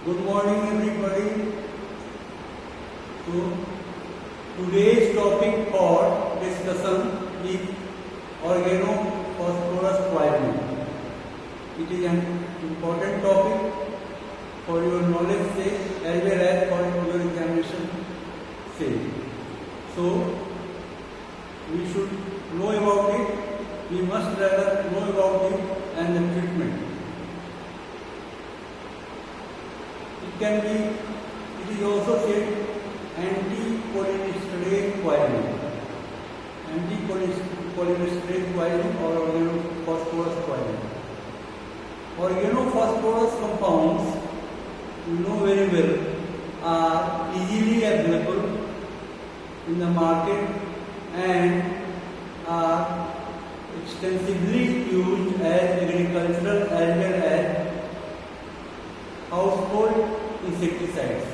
Good morning, everybody. So, today's topic for discussion is organophosphorus poisoning. It is an important topic for your knowledge sake as well as for your examination sake. So, we should know about it. We must rather know about it and the treatment. It is also said anticholinesterase poisoning. Anticholinesterase poisoning or organophosphorus poisoning. Organophosphorus compounds, you know very well, are easily available in the market and are extensively used as agricultural as well as household insecticides.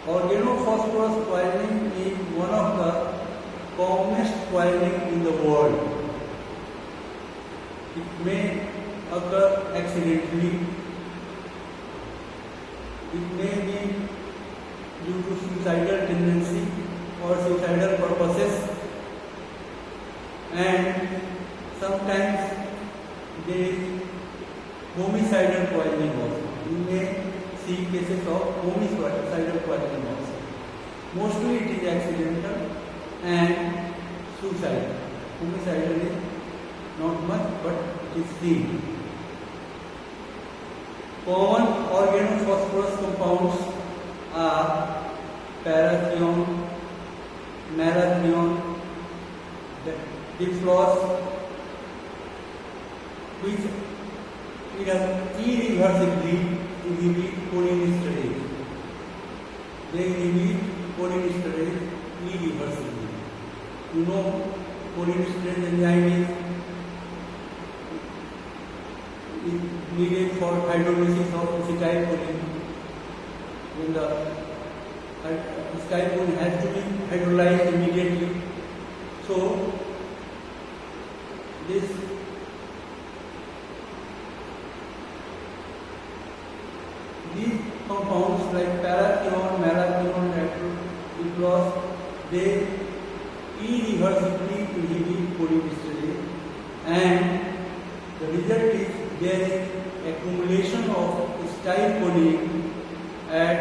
Organophosphorus poisoning is one of the commonest poisoning in the world. It may occur accidentally. It may be due to suicidal tendency or suicidal purposes, and sometimes there is homicidal poisoning also. You may see cases of homicidal poisoning also. Mostly it is accidental and suicide. Homicidal is not much, but it is seen. Common organophosphorus compounds are parathion, malathion, diphlos, which irreversibly inhibit cholinesterase. They inhibit cholinesterase irreversibly. You know, cholinesterase enzyme is needed for hydrolysis of acetylcholine. When the acetylcholine has to be hydrolyzed immediately, so these compounds like parathion, malathion, diphlos, they irreversibly inhibit cholinesterase, and the result is there is accumulation of acetylcholine at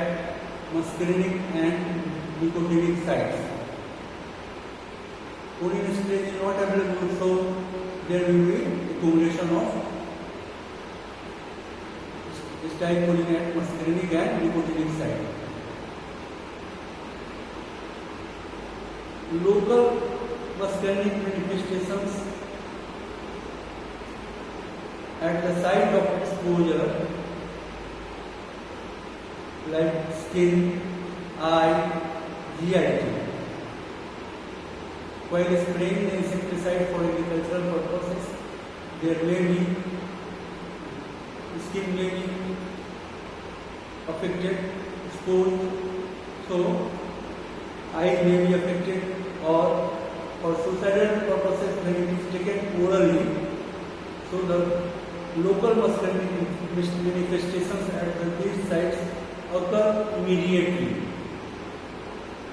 muscarinic and nicotinic sites. Cholinesterase is not available, so there will be accumulation of acetylcholine at muscarinic and nicotinic site. Local muscarinic manifestations at the site of exposure, like skin, eye, GIT. While spraying the insecticide for agricultural purposes, there may be skin may be affected, exposed, so eye may be affected, or for suicidal purposes when it is taken orally, so the local muscarinic manifestations at these sites occur immediately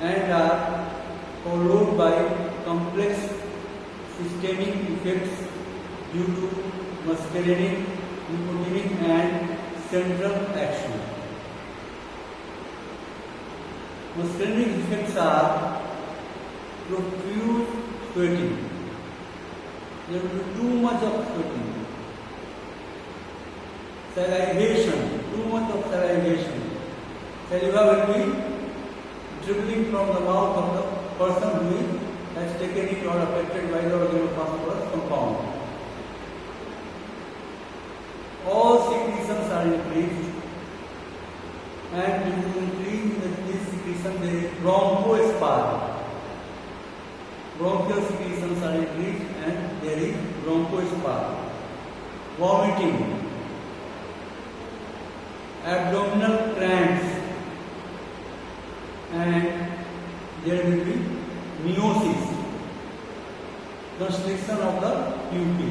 and are followed by complex systemic effects due to muscarinic, nicotinic and central action. Muscarinic effects are profuse sweating. There will be too much of sweating. Salivation, too much of salivation. Saliva will be dribbling from the mouth of the person who has taken it or affected by the organophosphorus compound. All secretions are increased, and due to increase in this secretion there is bronchospasm. Bronchial secretions are increased and there is bronchospasm. Vomiting, abdominal cramps, and there will be meiosis, constriction of the pupae.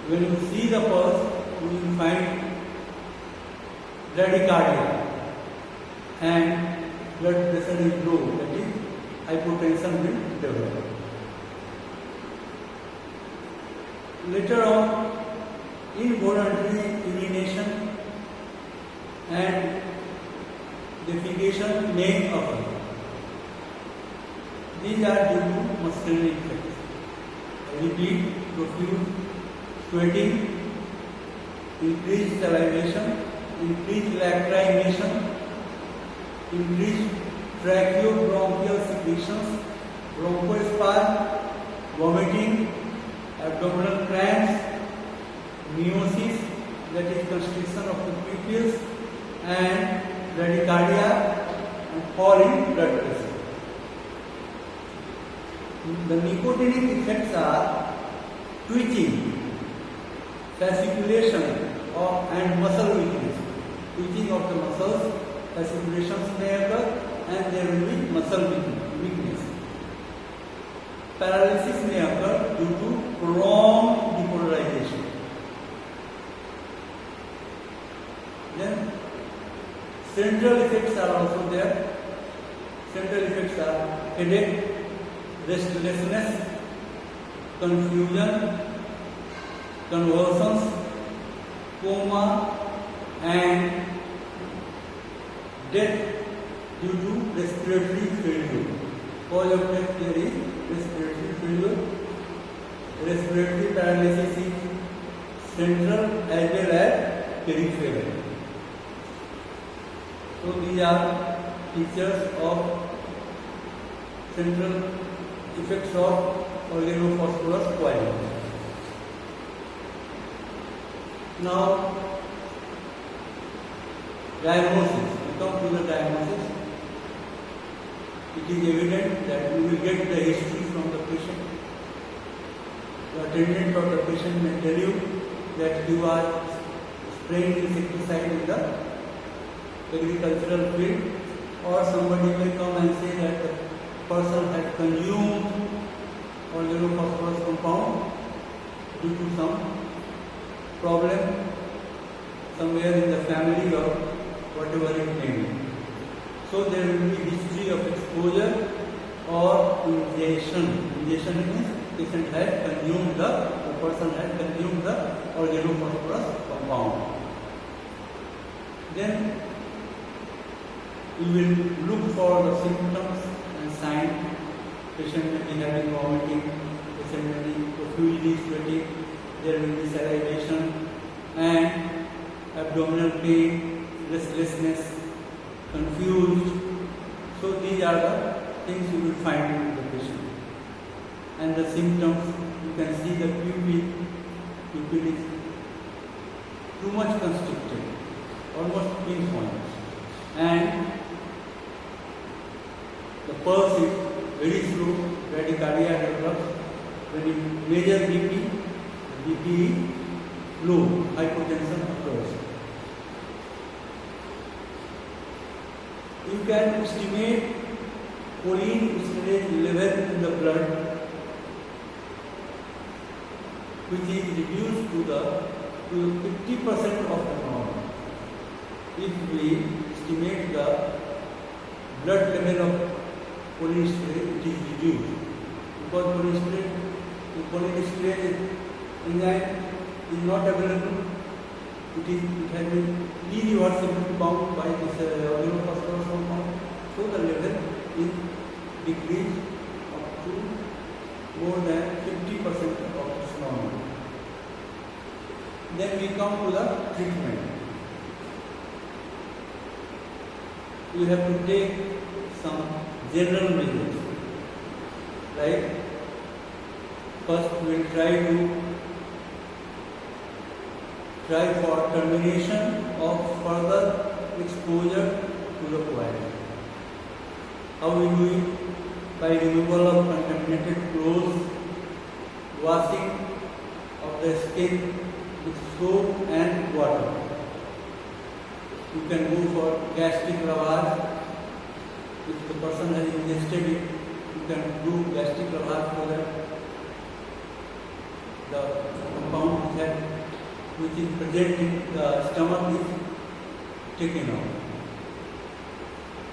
When you see the pulse, you will find bradycardia and blood pressure is low, that is hypotension will develop. Later on, involuntary urination and defecation may occur. These are due to muscular effects. I repeat, profuse sweating, increased salivation, increased lacrimation, increased tracheobronchial secretions, bronchospasm, vomiting, abdominal cramps, meiosis, that is constriction of the pupils, and bradycardia and fall in blood pressure. The nicotinic effects are twitching, fasciculation and muscle weakness. Twitching of the muscles, fasciculations may occur, and there will be muscle weakness. Paralysis may occur due to prolonged depolarization. Then central effects are also there. Central effects are headache, restlessness, confusion, convulsions, coma, and death due to respiratory failure. Cause of death there is respiratory failure. Respiratory paralysis is central as well as peripheral. So these are features of central effects of organophosphorus coiling. Now, diagnosis. We come to the diagnosis. It is evident that we will get the history from the patient. The attendant or the patient may tell you that you are spraying insecticide in the agricultural field, or somebody may come and say that the person had consumed organophosphorus compound due to some problem somewhere in the family or whatever it may be. So there will be history of exposure or ingestion. Ingestion means patient had consumed the person had consumed the organophosphorus compound. Then we will look for the symptoms and signs. Patient may be having vomiting, patient may be profusely sweating, there will be salivation and abdominal pain, restlessness, confused. So these are the things you will find in the patient. And the symptoms, you can see the pupil is too much constricted, almost pinpoint, and the pulse is very slow, bradycardia develops. When you measure BP, BP is low, hypotension occurs. You can estimate choline styrase level in the blood, which is reduced to 50% of the normal. If we estimate the blood level of choline styrase, it is reduced, because choline styrase enzyme is not available. It has been irreversibly bound by this organophosphorus compound, so the level is decreased up to more than 50% of its normal. Then we come to the treatment. We have to take some general measures. Like, first we will try for termination of further exposure to the coil. How we do it? By removal of contaminated clothes, washing of the skin with soap and water. You can go for gastric lavage. If the person has ingested it, you can do gastric lavage so that the compound which which is present in the stomach is taken out.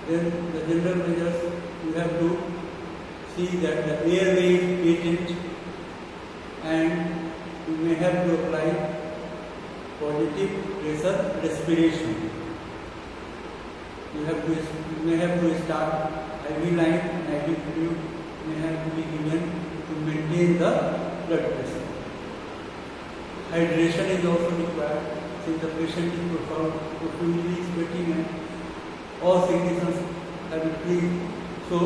Then the general measures, you have to see that the airway is patent, and you may have to apply positive pressure respiration. You may have to start IV line, and IV fluid may have to be given to maintain the blood pressure. Hydration is also required since the patient is profusely sweating and all secretions have increased. So,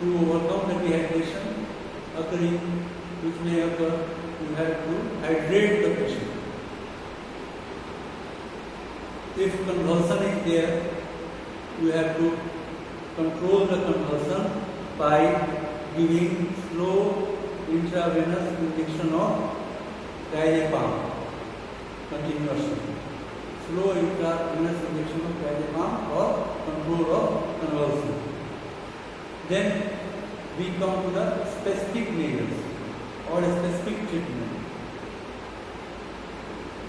to overcome the dehydration occurring, which may occur, you have to hydrate the patient. If convulsion is there, you have to control the convulsion by giving slow intravenous injection of diazepam continuously. Slow intravenous injection of diazepam for control of convulsion. Then we come to the specific measures or specific treatment.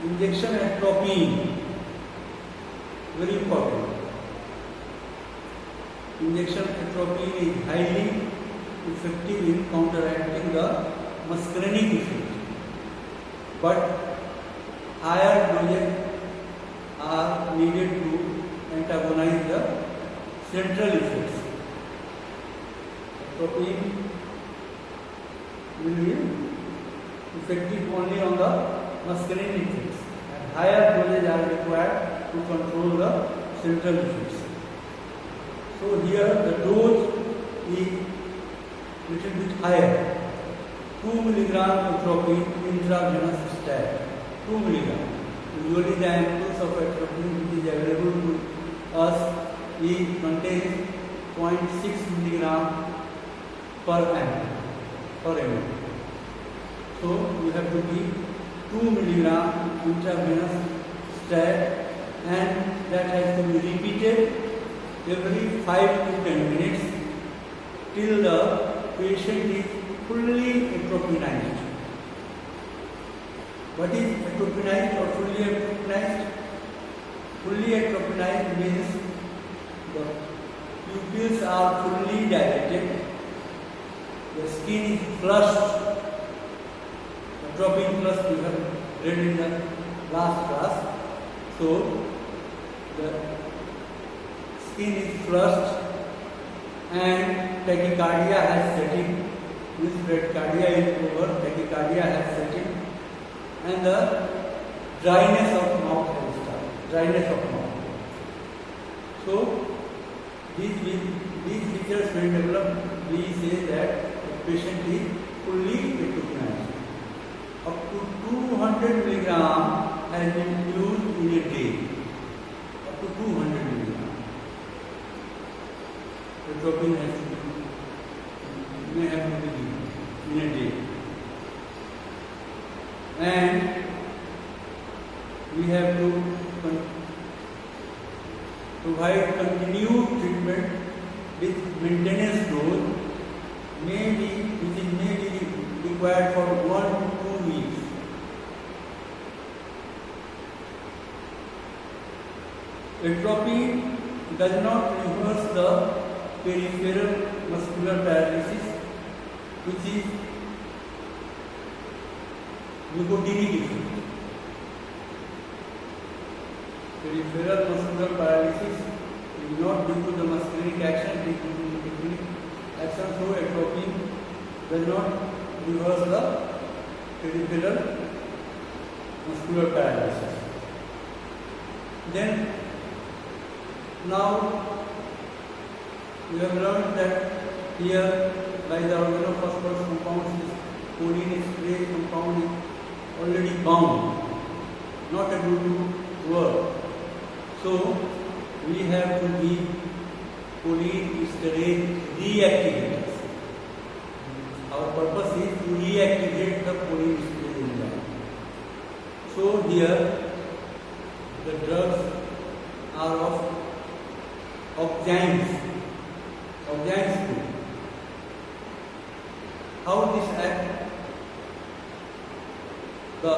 Injection atropine, very important. Injection atropine is highly effective in counteracting the muscarinic effect, but higher doses are needed to antagonize the central effects. Atropine will be effective only on the muscarinic effects, and higher doses are required to control the central effects. So here the dose is little bit higher. 2 mg atropine intravenous stat. 2 mg. Usually the ampoules of atropine which is available to us contains 0.6 mg per ml. So you have to give 2 mg intravenous stat, and that has to be repeated every 5 to 10 minutes till the patient is fully atropinized. What is atropinized or fully atropinized? Fully atropinized means the pupils are fully dilated, the skin is flushed. Atropine flushed you have read in the last class. So the skin is flushed and tachycardia has set in. This bradycardia is over, tachycardia has set in, and the dryness of mouth has started. Dryness of mouth. So these features when developed, we say that the patient is fully atropinized. Up to 200 mg has been used in a day. Up to 200 mg. Atropine has to be, may have to be given in a day. And we have to provide continued treatment with maintenance dose, which may be required for 1 to 2 weeks. Atropine does not reverse the peripheral muscular paralysis, which is nicotinic effect. Peripheral muscular paralysis is not due to the muscarinic action, it is due to nicotinic action. So atropine does not reverse the peripheral muscular paralysis. Then now we have learned that here by the organophosphorus compounds, this choline spray compound is already bound, not able to work. So we have to give choline esterase reactivators. Our purpose is to reactivate the choline esterase enzyme. So here the drugs are of Oxymes group. How this act? the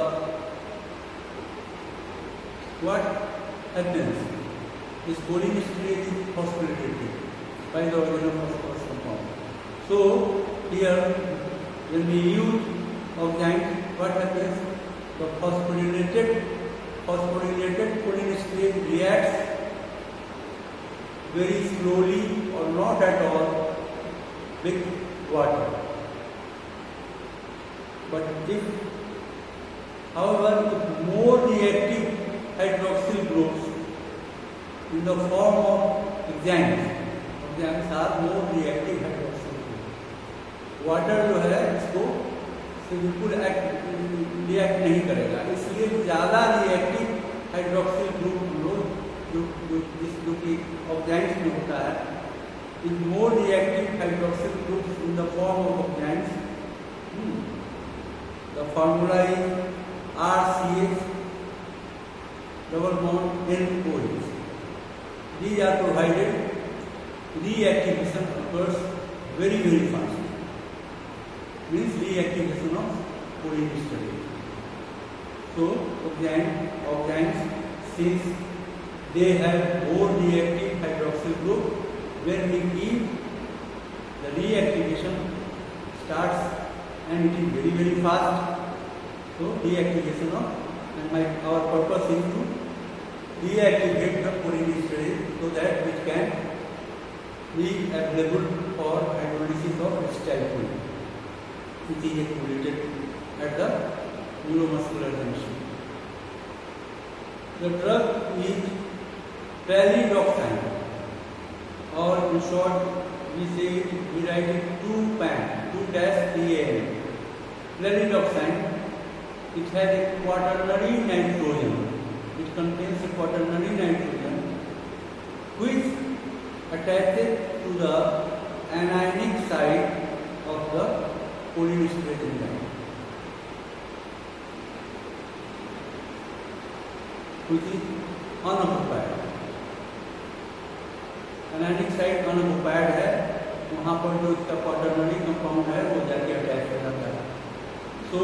what happens is polynitrate is phosphorylated by the organophosphorus compound. So here when we use oxides, what happens? The phosphorylated polynitrate reacts very slowly or not at all with water. But however, if more reactive hydroxyl groups in the form of oxides are more reactive hydroxyl groups. Water जो है इसको बिल्कुल react नहीं करेगा, इसलिए ज़्यादा reactive hydroxyl group जो कि ऑक्साइड्स में होता है, is more reactive hydroxyl groups in the form of oxides. The formula is RCH double bond NOH. These are provided. Reactivation occurs very fast. Means reactivation of polynitrate. So oxides, since they have more reactive hydroxyl group, when we keep the reactivation starts and it is very fast. So deactivation of, and our purpose is to deactivate the polynitrate so that it can be available for hydrolysis of acetyl, which is accumulated at the neuromuscular junction. The drug is pralidoxime, or in short we write it 2-PAN. Pralidoxime. It has a quaternary nitrogen. It contains a quaternary nitrogen which attaches to the anionic side of the polynitrate enzyme, which is unoccupied. Anionic side unoccupied है, वहाँ पर जो इसका quaternary compound है वो जाके attach हो जाता है. So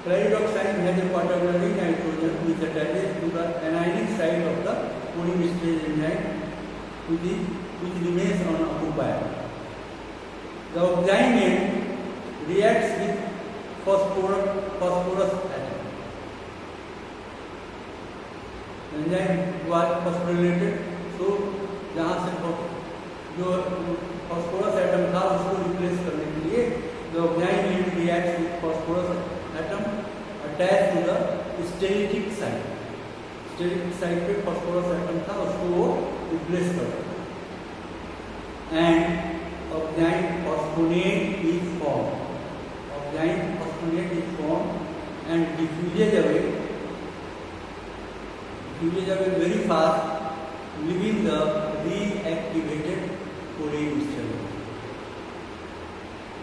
pralidoxime has a quaternary nitrogen which attaches to the anionic side of the polynitrate enzyme, which remains unoccupied. The oxime end reacts with phosphorus atom. Enzyme was phosphorylated, so जहाँ से जो phosphorus atom था उसको replace करने के लिए the oxime end reacts with phosphorus atom attached to the steric side. Steric side पे phosphorus atom था, उसको वो रिप्लेस कर दिया. And oxide phosphonate is form. Oxide phosphonate is form and diffuses away very fast, leaving the reactivated polynitrate.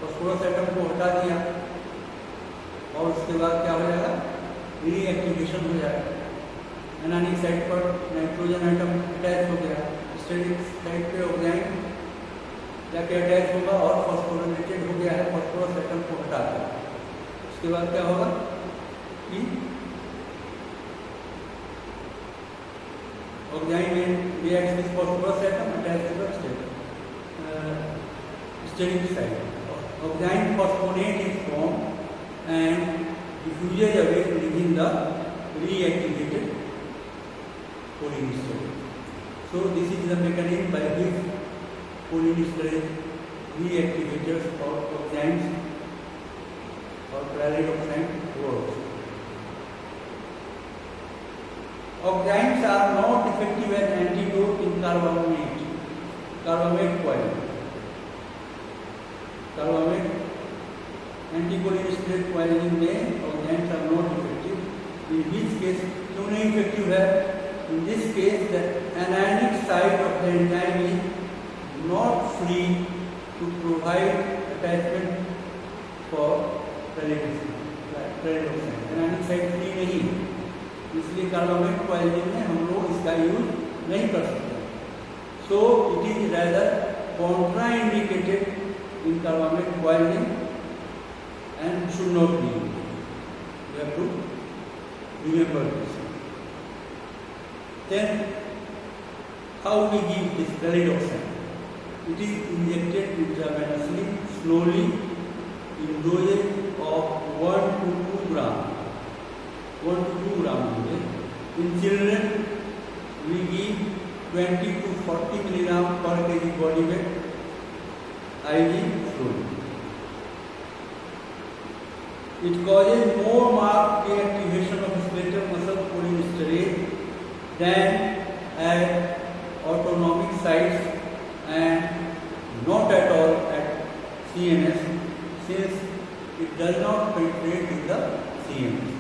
Phosphorus atom को हटा दिया और उसके बाद क्या हो जाएगा? रीएक्टिवेशन हो जाएगा. एनानिक साइड पर नाइट्रोजन एटम अटैच हो गया, स्टेरिक साइड पे ऑक्साइड जाके अटैच होगा और फॉस्फोरिलेटेड हो गया है, फॉस्फोरस एटम को हटा दिया. उसके बाद क्या होगा कि oxide reacts with phosphorus atom attach to the steric side. Oxide phosphonate is form and diffuses away, leaving the reactivated polynitrate. So this is the mechanism by which polynitrate reactivators or oxides or pralidoxime works. Oxides are not effective as antidote in carbamate poisoning. Anticholinesterase poisoning में oximes are not effective. In this case क्यों नहीं effective है? In this case the anionic site of the enzyme is not free to provide attachment for pralidoxime. Anionic site free नहीं है, इसलिए carbamate poisoning में हम लोग इसका यूज नहीं कर सकते. So it is rather contraindicated in carbamate poisoning and should not be used. You have to remember this. Then, how we give this Dalidoxan? It is injected intravenously, slowly, in dosage of 1 to 2 gram. 1 to 2 gram dosage. In children, we give 20 to 40 milligram per kg body weight IV fluid. It causes more marked deactivation of skeletal muscle cholinesterase than at autonomic sites and not at all at CNS, since it does not penetrate with the CNS.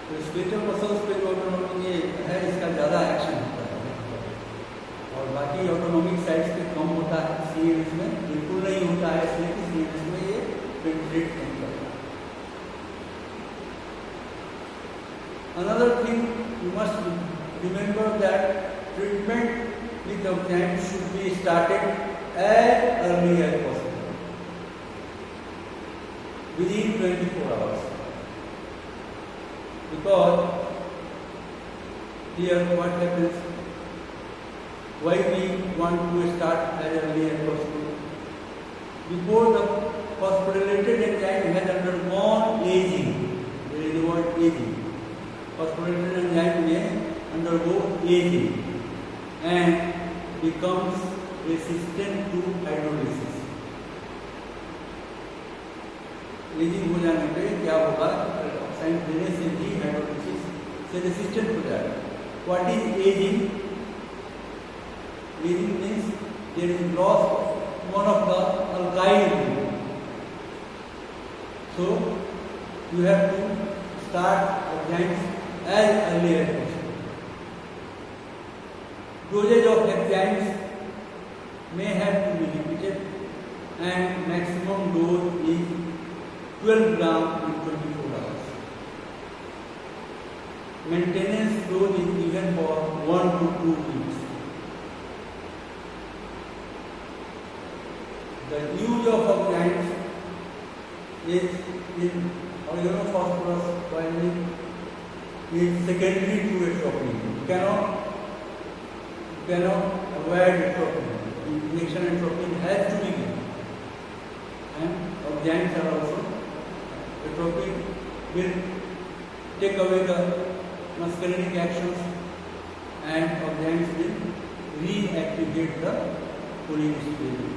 तो skeletal muscles पे जो autonomic ये है इसका ज़्यादा action होता है और बाकी ऑटोनॉमिक साइट्स पे कम होता है, CNS में बिल्कुल नहीं होता है, इसलिए कि CNS में ये पेनिट्रेट नहीं करता। Another thing you must remember that treatment with Optime should be started as early as possible, within 24 hours. Because here what happens, why we want to start as early as possible? Before the phosphorylated enzyme has undergone aging, there is the word aging. Phosphorylated enzyme may undergo aging and becomes resistant to hydrolysis. Ageing हो जाने पे क्या होगा, oxide देने से भी hydrolysis से resistant हो जाएगा। What is ageing? Ageing means there is loss of one of the alkyl group, so you have to start enzymes as early as possible. Doses of enzymes may have to be repeated and maximum dose is 12 gram in 24 hours. Maintenance dose is given for 1 to 2 weeks. The use of enzymes is in organophosphorus binding is secondary to atropine. You cannot avoid atropine. Injection atropine has to be given, and enzymes are also. Atropine will take away the muscarinic actions and enzymes will reactivate the cholinesterase.